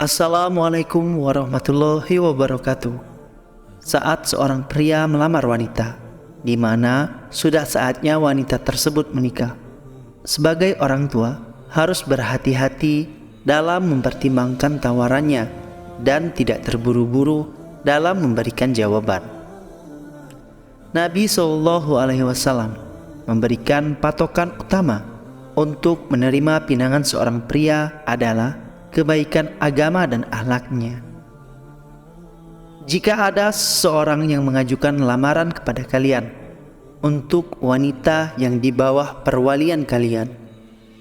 Assalamualaikum warahmatullahi wabarakatuh. Saat seorang pria melamar wanita, di mana sudah saatnya wanita tersebut menikah, sebagai orang tua harus berhati-hati dalam mempertimbangkan tawarannya dan tidak terburu-buru dalam memberikan jawaban. Nabi SAW memberikan patokan utama untuk menerima pinangan seorang pria adalah kebaikan agama dan akhlaknya. Jika ada seseorang yang mengajukan lamaran kepada kalian untuk wanita yang di bawah perwalian kalian,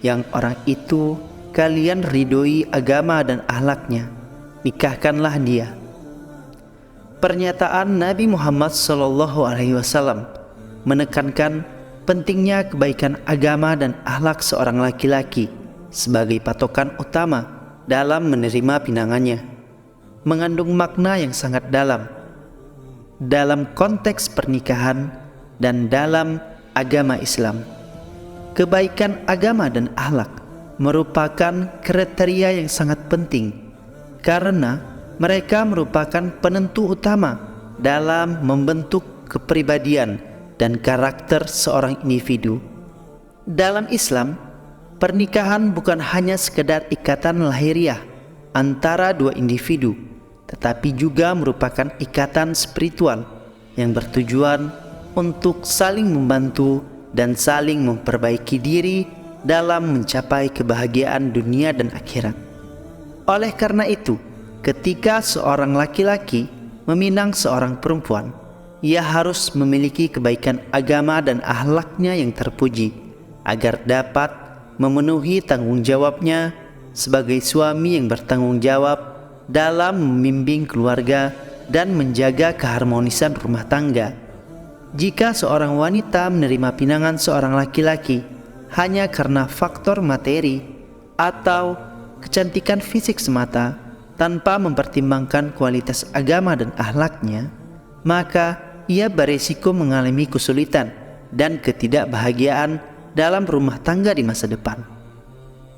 yang orang itu kalian ridhoi agama dan akhlaknya, nikahkanlah dia. Pernyataan Nabi Muhammad SAW menekankan pentingnya kebaikan agama dan akhlak seorang laki-laki sebagai patokan utama dalam menerima pinangannya, mengandung makna yang sangat dalam konteks pernikahan dan dalam agama Islam. Kebaikan agama dan akhlak merupakan kriteria yang sangat penting karena mereka merupakan penentu utama dalam membentuk kepribadian dan karakter seorang individu. Dalam Islam, pernikahan bukan hanya sekedar ikatan lahiriah antara dua individu, tetapi juga merupakan ikatan spiritual yang bertujuan untuk saling membantu dan saling memperbaiki diri dalam mencapai kebahagiaan dunia dan akhirat. Oleh karena itu, ketika seorang laki-laki meminang seorang perempuan, ia harus memiliki kebaikan agama dan akhlaknya yang terpuji agar dapat memenuhi tanggung jawabnya sebagai suami yang bertanggung jawab dalam membimbing keluarga dan menjaga keharmonisan rumah tangga. Jika seorang wanita menerima pinangan seorang laki-laki hanya karena faktor materi atau kecantikan fisik semata tanpa mempertimbangkan kualitas agama dan akhlaknya, maka ia beresiko mengalami kesulitan dan ketidakbahagiaan dalam rumah tangga di masa depan.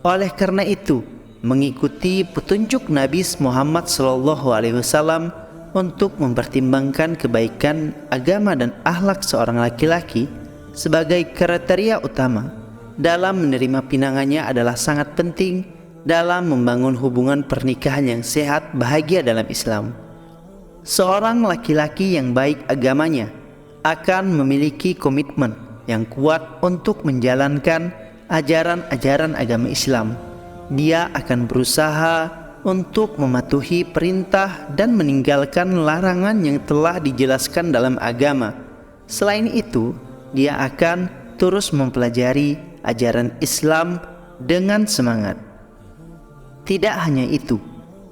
Oleh karena itu, mengikuti petunjuk Nabi Muhammad SAW untuk mempertimbangkan kebaikan agama dan akhlak seorang laki-laki sebagai kriteria utama dalam menerima pinangannya adalah sangat penting dalam membangun hubungan pernikahan yang sehat bahagia dalam Islam. Seorang laki-laki yang baik agamanya akan memiliki komitmen yang kuat untuk menjalankan ajaran-ajaran agama Islam. Dia akan berusaha untuk mematuhi perintah dan meninggalkan larangan yang telah dijelaskan dalam agama. Selain itu, dia akan terus mempelajari ajaran Islam dengan semangat. Tidak hanya itu,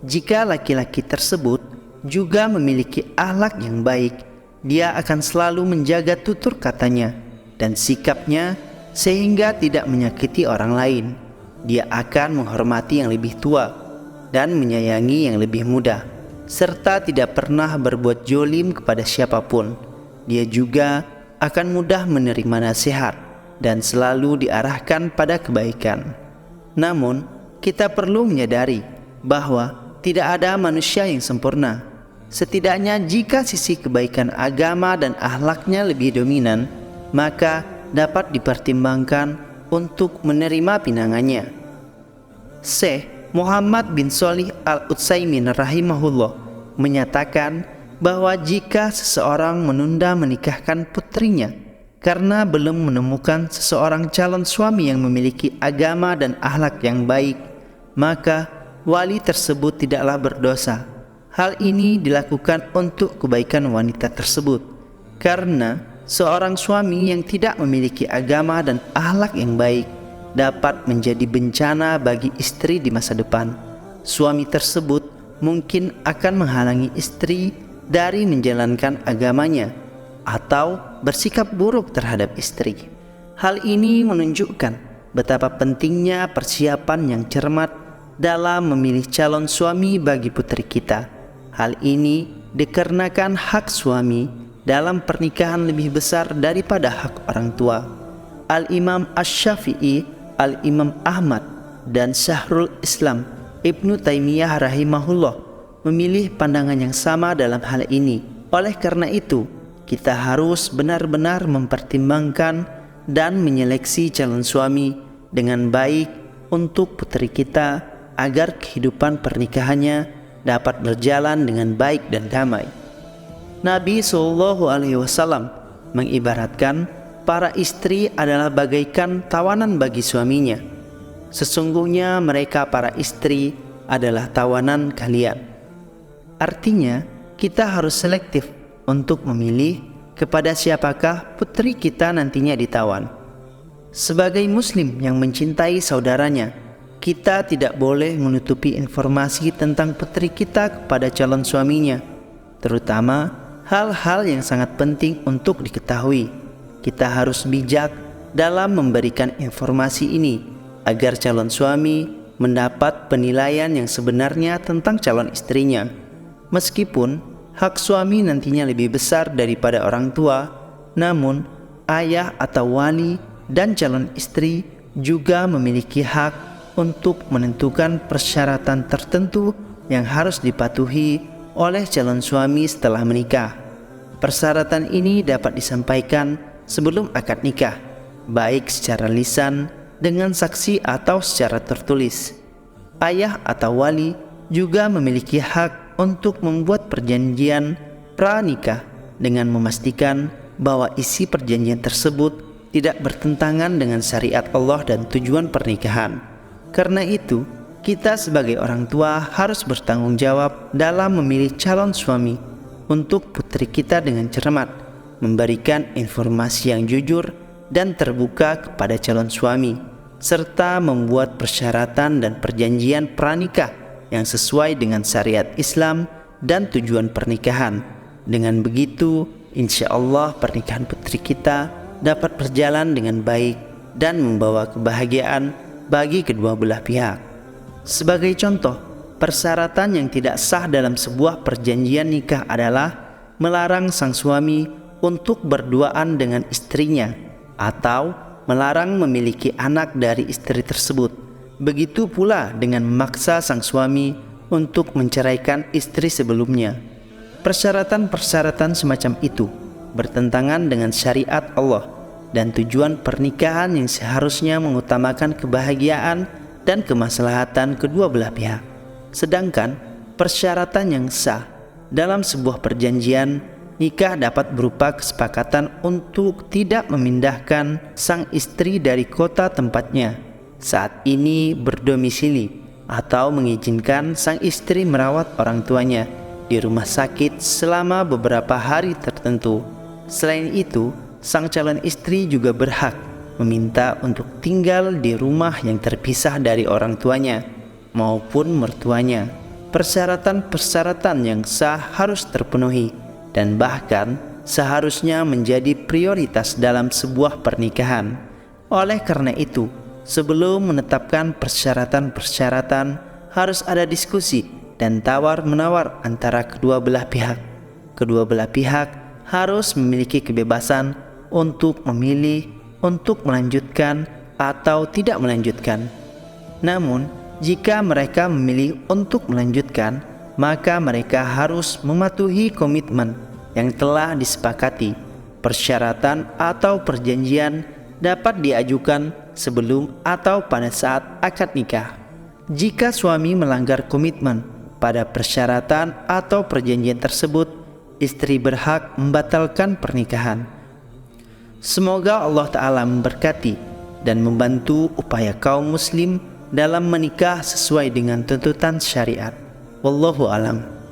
jika laki-laki tersebut juga memiliki akhlak yang baik, dia akan selalu menjaga tutur katanya dan sikapnya sehingga tidak menyakiti orang lain. Dia akan menghormati yang lebih tua dan menyayangi yang lebih muda, serta tidak pernah berbuat zolim kepada siapapun. Dia juga akan mudah menerima nasihat dan selalu diarahkan pada kebaikan. Namun, kita perlu menyadari bahwa tidak ada manusia yang sempurna. Setidaknya jika sisi kebaikan agama dan akhlaknya lebih dominan, maka dapat dipertimbangkan untuk menerima pinangannya. Syekh Muhammad bin Shalih Al-Utsaimin rahimahullah menyatakan bahwa jika seseorang menunda menikahkan putrinya karena belum menemukan seseorang calon suami yang memiliki agama dan akhlak yang baik, maka wali tersebut tidaklah berdosa. Hal ini dilakukan untuk kebaikan wanita tersebut, karena seorang suami yang tidak memiliki agama dan akhlak yang baik dapat menjadi bencana bagi istri di masa depan. Suami tersebut mungkin akan menghalangi istri dari menjalankan agamanya atau bersikap buruk terhadap istri. Hal ini menunjukkan betapa pentingnya persiapan yang cermat dalam memilih calon suami bagi putri kita. Hal ini dikarenakan hak suami dalam pernikahan lebih besar daripada hak orang tua. Al-Imam Asy-Syafi'i, Al-Imam Ahmad, dan Syahrul Islam Ibnu Taimiyah rahimahullah memilih pandangan yang sama dalam hal ini. Oleh karena itu, kita harus benar-benar mempertimbangkan dan menyeleksi calon suami dengan baik untuk putri kita agar kehidupan pernikahannya dapat berjalan dengan baik dan damai. Nabi SAW mengibaratkan para istri adalah bagaikan tawanan bagi suaminya. Sesungguhnya mereka para istri adalah tawanan kalian. Artinya, kita harus selektif untuk memilih kepada siapakah putri kita nantinya ditawan. Sebagai muslim yang mencintai saudaranya, kita tidak boleh menutupi informasi tentang putri kita kepada calon suaminya, terutama hal-hal yang sangat penting untuk diketahui. Kita harus bijak dalam memberikan informasi ini agar calon suami mendapat penilaian yang sebenarnya tentang calon istrinya. Meskipun hak suami nantinya lebih besar daripada orang tua, namun ayah atau wali dan calon istri juga memiliki hak untuk menentukan persyaratan tertentu yang harus dipatuhi oleh calon suami setelah menikah. Persyaratan ini dapat disampaikan sebelum akad nikah, baik secara lisan, dengan saksi atau secara tertulis. Ayah atau wali juga memiliki hak untuk membuat perjanjian pranikah dengan memastikan bahwa isi perjanjian tersebut tidak bertentangan dengan syariat Allah dan tujuan pernikahan. Karena itu, kita sebagai orang tua harus bertanggung jawab dalam memilih calon suami untuk putri kita dengan cermat, memberikan informasi yang jujur dan terbuka kepada calon suami, serta membuat persyaratan dan perjanjian pranikah yang sesuai dengan syariat Islam dan tujuan pernikahan. Dengan begitu, insya Allah pernikahan putri kita dapat berjalan dengan baik dan membawa kebahagiaan bagi kedua belah pihak. Sebagai contoh, persyaratan yang tidak sah dalam sebuah perjanjian nikah adalah melarang sang suami untuk berduaan dengan istrinya atau melarang memiliki anak dari istri tersebut. Begitu pula dengan memaksa sang suami untuk menceraikan istri sebelumnya. Persyaratan-persyaratan semacam itu bertentangan dengan syariat Allah dan tujuan pernikahan yang seharusnya mengutamakan kebahagiaan dan kemaslahatan kedua belah pihak. Sedangkan persyaratan yang sah dalam sebuah perjanjian nikah dapat berupa kesepakatan untuk tidak memindahkan sang istri dari kota tempatnya saat ini berdomisili, atau mengizinkan sang istri merawat orang tuanya di rumah sakit selama beberapa hari tertentu. Selain itu, sang calon istri juga berhak meminta untuk tinggal di rumah yang terpisah dari orang tuanya maupun mertuanya. Persyaratan-persyaratan yang sah harus terpenuhi dan bahkan seharusnya menjadi prioritas dalam sebuah pernikahan. Oleh karena itu, sebelum menetapkan persyaratan-persyaratan, harus ada diskusi dan tawar-menawar antara kedua belah pihak. Kedua belah pihak harus memiliki kebebasan untuk memilih untuk melanjutkan atau tidak melanjutkan. Namun, jika mereka memilih untuk melanjutkan, maka mereka harus mematuhi komitmen yang telah disepakati. Persyaratan atau perjanjian dapat diajukan sebelum atau pada saat akad nikah. Jika suami melanggar komitmen pada persyaratan atau perjanjian tersebut, istri berhak membatalkan pernikahan. Semoga Allah Ta'ala memberkati dan membantu upaya kaum muslim dalam menikah sesuai dengan tuntutan syariat. Wallahu alam.